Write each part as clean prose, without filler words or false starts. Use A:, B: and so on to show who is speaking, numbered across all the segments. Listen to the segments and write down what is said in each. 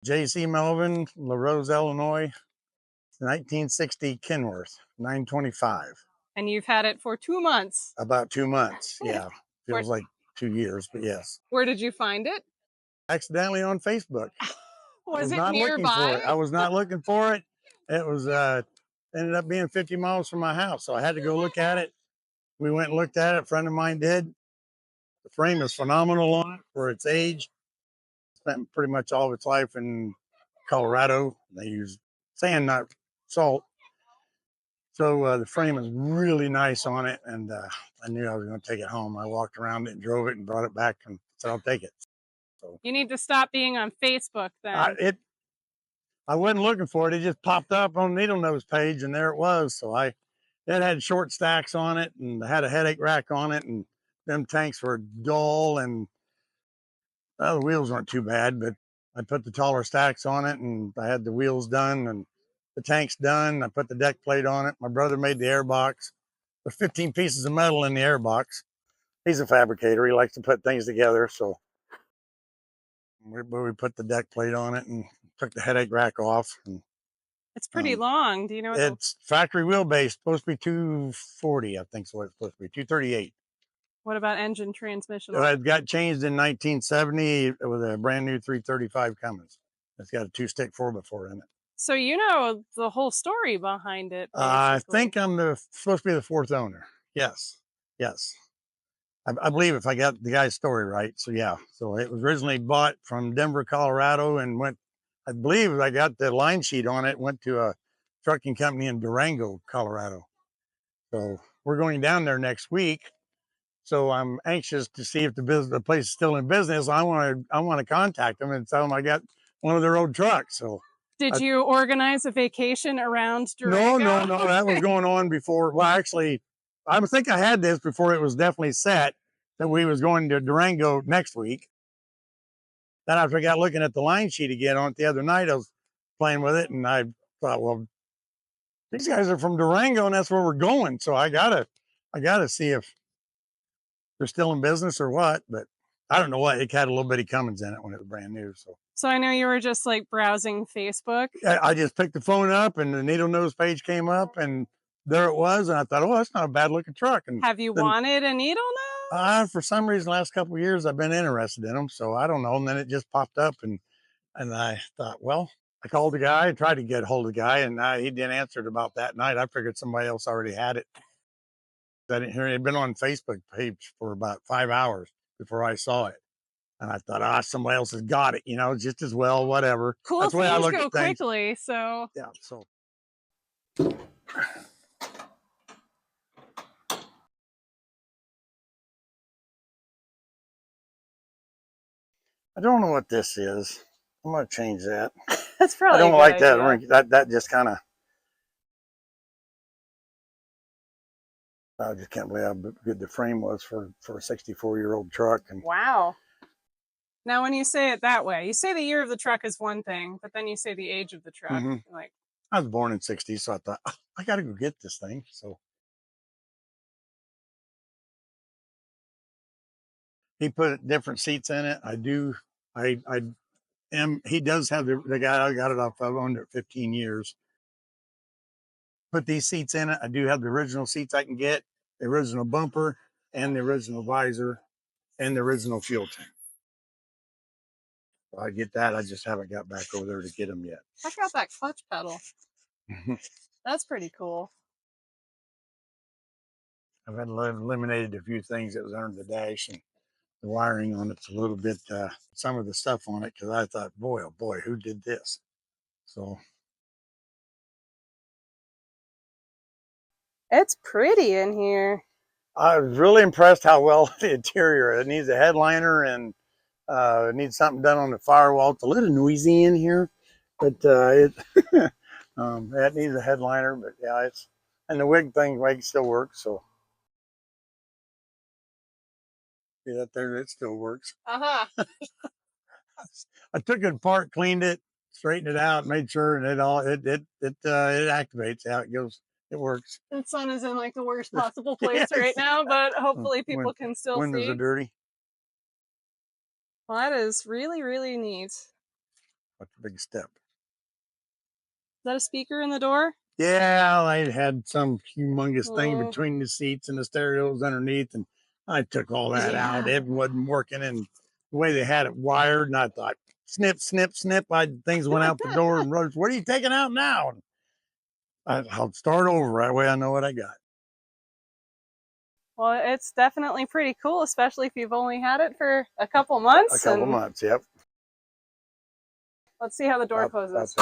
A: J.C. Melvin, La Rose, Illinois, 1960 Kenworth, 925.
B: And you've had it for 2 months.
A: About 2 months, yeah.
B: Where,
A: Feels like 2 years, but yes.
B: where did you find it?
A: Accidentally on Facebook. I
B: Was
A: was
B: it
A: not looking for
B: nearby?
A: it. I was not looking for it. It was ended up being 50 miles from my house, so I had to go look at it. We went and looked at it. A friend of mine did. The frame is phenomenal on it for its age. Spent pretty much all of its life in Colorado. They use sand, not salt. So the frame is really nice on it, and I knew I was going to take it home. I walked around it and drove it and brought it back and said, I'll take it. So
B: You need to stop being on Facebook then.
A: I wasn't looking for it. It just popped up on Needle Nose page, and there it was. So it had short stacks on it, and had a headache rack on it, and them tanks were dull, and the wheels weren't too bad, but I put the taller stacks on it, and I had the wheels done and the tanks done. I put the deck plate on it. My brother made the air box. There's 15 pieces of metal in the air box. He's a fabricator. He likes to put things together. So we put the deck plate on it and took the headache rack off. And
B: it's pretty long. Do you know what
A: it's factory wheelbase, supposed to be 240, I think is what it's supposed to be, 238.
B: What about engine transmission?
A: It got changed in 1970 with a brand new 335 Cummins. It's got a 2-stick 4x4 in it.
B: So you know the whole story behind it.
A: I think I'm supposed to be the 4th owner. Yes. I believe if I got the guy's story right. So yeah. So it was originally bought from Denver, Colorado, and went, I believe I got the line sheet on it, went to a trucking company in Durango, Colorado. So we're going down there next week. So I'm anxious to see if the place is still in business. I want to contact them and tell them I got one of their old trucks. So
B: did you organize a vacation around Durango?
A: No. That was going on before. Well, actually, I think I had this before it was definitely set that we was going to Durango next week. Then after I got looking at the line sheet again on it the other night, I was playing with it, and I thought, well, these guys are from Durango, and that's where we're going. So I gotta see if they're still in business or what. But I don't know what. It had a little bitty Cummins in it when it was brand new.
B: So I know you were just like browsing Facebook.
A: I just picked the phone up, and the Needle Nose page came up, and there it was. And I thought, oh, that's not a bad looking truck. And
B: have you wanted a Needle Nose?
A: For some reason, the last couple of years, I've been interested in them. So I don't know. And then it just popped up, and I thought, well, I called the guy, tried to get a hold of the guy, and he didn't answer it about that night. I figured somebody else already had it. I didn't hear it. Had been on Facebook page for about 5 hours before I saw it. And I thought, somebody else has got it, just as well, whatever.
B: Cool. That's the way I look at things. Quickly, so
A: yeah. So I don't know what this is. I'm gonna change that.
B: That's probably.
A: I don't like that. That just kind of. I just can't believe how good the frame was for a 64-year-old truck. And
B: wow. Now, when you say it that way, you say the year of the truck is one thing, but then you say the age of the truck. Mm-hmm. Like,
A: I was born in '60, so I thought, I got to go get this thing. So he put different seats in it. I do. He does have the guy I got it off of under 15 years. Put these seats in it. I do have the original seats I can get, the original bumper and the original visor and the original fuel tank. So I get that. I just haven't got back over there to get them yet.
B: Check out that clutch pedal. That's pretty cool.
A: I've eliminated a few things that was under the dash, and the wiring on it's a little bit, some of the stuff on it, because I thought, boy, oh boy, who did this? So
B: it's pretty in here.
A: I was really impressed how well the interior. It needs a headliner, and it needs something done on the firewall. It's a little noisy in here, but it needs a headliner. But yeah, and the wig still works. So see that there, it still works. I took it apart, cleaned it, straightened it out, made sure, and it activates. How it goes. It works.
B: The sun is in like the worst possible place right now, but hopefully people can still see.
A: Windows are dirty.
B: Well, that is really, really neat.
A: big step.
B: Is that a speaker in the door?
A: Yeah, I had some humongous thing
B: Oh.
A: between the seats and the stereos underneath, and I took all that out.
B: Yeah.
A: It wasn't working, and the way they had it wired, and I thought, snip, snip, snip. Things went out the door, and Rose, what are you taking out now? And I'll start over. That way I know what I got.
B: Well, it's definitely pretty cool, especially if you've only had it for a couple months.
A: A couple months, yep.
B: Let's see how the door closes.
A: That's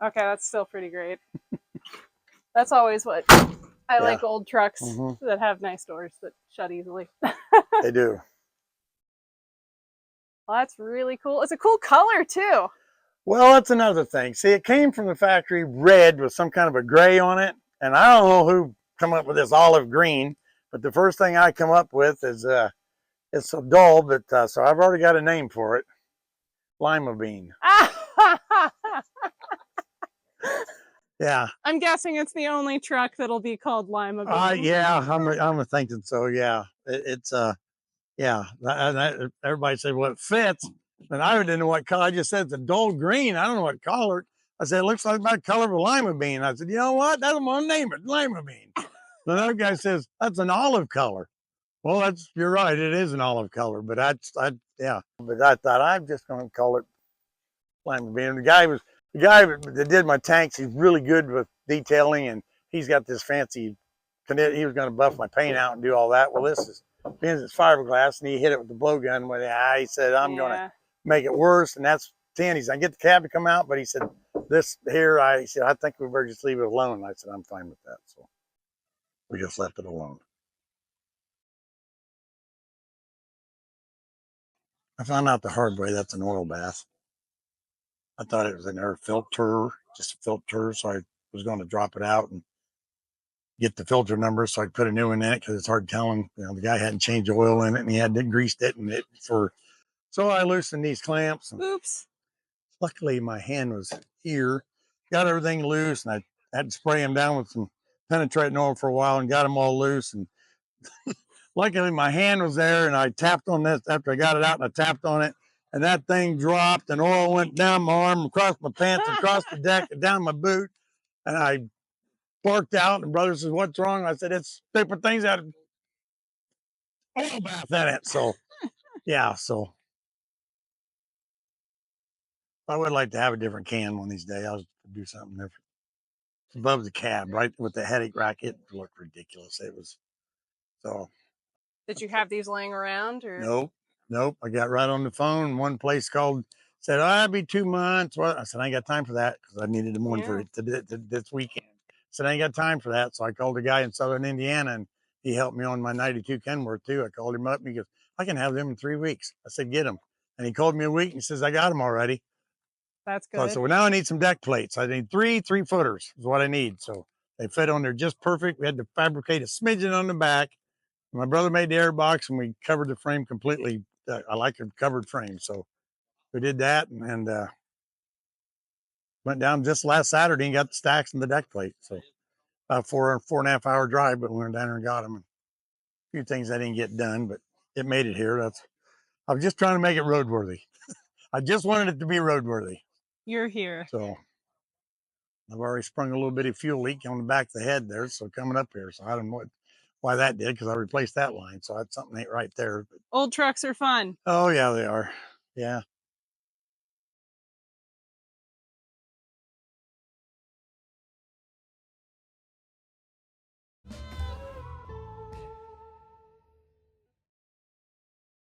B: okay, that's still pretty great. That's always what I like, old trucks that have nice doors that shut easily.
A: They do.
B: Well, that's really cool. It's a cool color too.
A: Well, that's another thing. See, it came from the factory red with some kind of a gray on it, and I don't know who come up with this olive green, but the first thing I come up with is it's so dull, but so I've already got a name for it. Lima bean. Yeah.
B: I'm guessing it's the only truck that'll be called Lima bean.
A: Yeah, I'm thinking so. Yeah, it's yeah. Everybody said, well, it fits, and I didn't know what color. I just said it's a dull green. I don't know what color. I said it looks like my color of a lima bean. I said, you know what? That's what I'm gonna name it, lima bean. Another guy says that's an olive color. Well, you're right. It is an olive color, but yeah. But I thought I'm just gonna call it lima bean. The guy that did my tanks. He's really good with detailing, and he's got this fancy. He was going to buff my paint out and do all that. Well, this is being it's fiberglass, and he hit it with the blowgun. With he said, "I'm going to make it worse," and that's 10. He said, "I get the cab to come out," but he said, "This here," he said, "I think we better just leave it alone." I said, "I'm fine with that." So we just left it alone. I found out the hard way that's an oil bath. I thought it was an air filter, just a filter, so I was going to drop it out and get the filter number so I could put a new one in it because it's hard telling. You know, the guy hadn't changed oil in it and he hadn't greased it and so I loosened these clamps. And
B: oops.
A: Luckily, my hand was here, got everything loose, and I had to spray them down with some penetrating oil for a while and got them all loose. And luckily, my hand was there, and I tapped on this after I got it out, and I tapped on it, and that thing dropped, and oil went down my arm, across my pants, across the deck, and down my boot, and I barked out. And brother says, "What's wrong?" I said, "It's stupid things out of oil bath in it." So, yeah, so I would like to have a different can one of these days. I'll do something different. Above the cab, right with the headache rack, it looked ridiculous. It was so.
B: Did you have these laying around or?
A: Nope. I got right on the phone. One place called, said, "Oh, that'd be 2 months." Well, I said, "I ain't got time for that," because I needed one for this weekend. I said, "I ain't got time for that." So I called a guy in Southern Indiana, and he helped me on my 92 Kenworth too. I called him up, and he goes, "I can have them in 3 weeks." I said, "Get them." And he called me a week and he says, "I got them already."
B: That's good.
A: So I said, "Well, now I need some deck plates. I need three footers is what I need." So they fit on there just perfect. We had to fabricate a smidgen on the back. My brother made the air box, and we covered the frame completely. I like a covered frame, so we did that, and went down just last Saturday and got the stacks and the deck plate. So about 4.5 hour drive, but we went down there and got them. A few things I didn't get done, but it made it here. I was just trying to make it roadworthy. I just wanted it to be roadworthy.
B: You're here.
A: So I've already sprung a little bit of fuel leak on the back of the head there. So coming up here, so I don't know why that did, because I replaced that line. So that's something ain't right there. But
B: old trucks are fun.
A: Oh yeah, they are. Yeah.